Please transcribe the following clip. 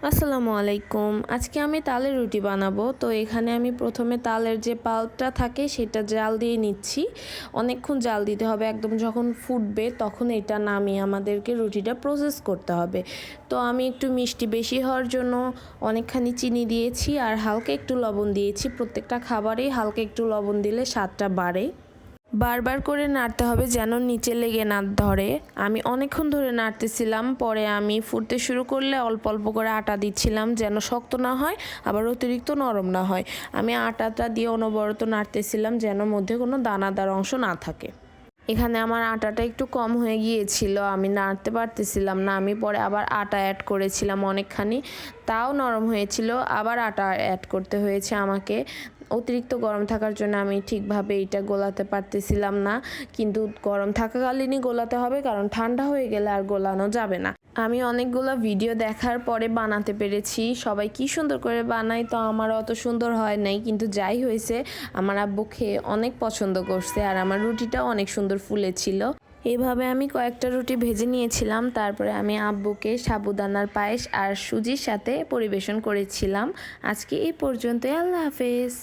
আসসালামু আলাইকুম। আজকে আমি তালের রুটি বানাবো। তো এখানে আমি প্রথমে তালের যে পাল্পটা থাকে সেটা জাল দিয়ে নিচ্ছি। অনেকক্ষণ জাল দিতে হবে, একদম যখন ফুটবে তখন এটা নামিয়ে আমাদেরকে রুটিটা প্রসেস করতে হবে। তো আমি একটু মিষ্টি বেশি হওয়ার জন্য অনেকখানি চিনি দিয়েছি আর হালকা একটু লবণ দিয়েছি। প্রত্যেকটা খাবারেই হালকা একটু লবণ দিলে স্বাদটা বাড়ে। বারবার করে নাড়তে হবে যেন নিচে লেগে না ধরে। আমি অনেকক্ষণ ধরে নাড়তেছিলাম, পরে আমি ফুটতে শুরু করলে অল্প অল্প করে আটা দিচ্ছিলাম যেন শক্ত না হয় আবার অতিরিক্ত নরম না হয়। আমি আটাটা দিয়ে অনবরত নাড়তেছিলাম যেন মধ্যে কোনো দানাদার অংশ না থাকে। এখানে আমার আটাটা একটু কম হয়ে গিয়েছিল, আমি নাড়তে পারতেছিলাম না। আমি পরে আবার আটা অ্যাড করেছিলাম অনেকখানি, তাও নরম হয়েছিল, আবার আটা অ্যাড করতে হয়েছে আমাকে। অতিরিক্ত গরম থাকার জন্য আমি ঠিকভাবে এটা গোলাতে পারতেছিলাম না, কিন্তু গরম থাকাকালীনই গোলাতে হবে কারণ ঠান্ডা হয়ে গেলে আর গোলানো যাবে না। আমি অনেকগুলো ভিডিও দেখার পরে বানাতে পেরেছি, সবাই কি সুন্দর করে বানায়, তো আমার অত সুন্দর হয় নাই, কিন্তু যাই হয়েছে আমার আব্বু খেয়ে অনেক পছন্দ করছে আর আমার রুটিটাও অনেক সুন্দর ফুলেছিল। এভাবে আমি কয়েকটা রুটি ভেজে নিয়েছিলাম, তারপরে আমি আব্বুকে সাবুদানার পায়েস আর সুজির সাথে পরিবেশন করেছিলাম। আজকে এই পর্যন্তই, আল্লাহ হাফেজ।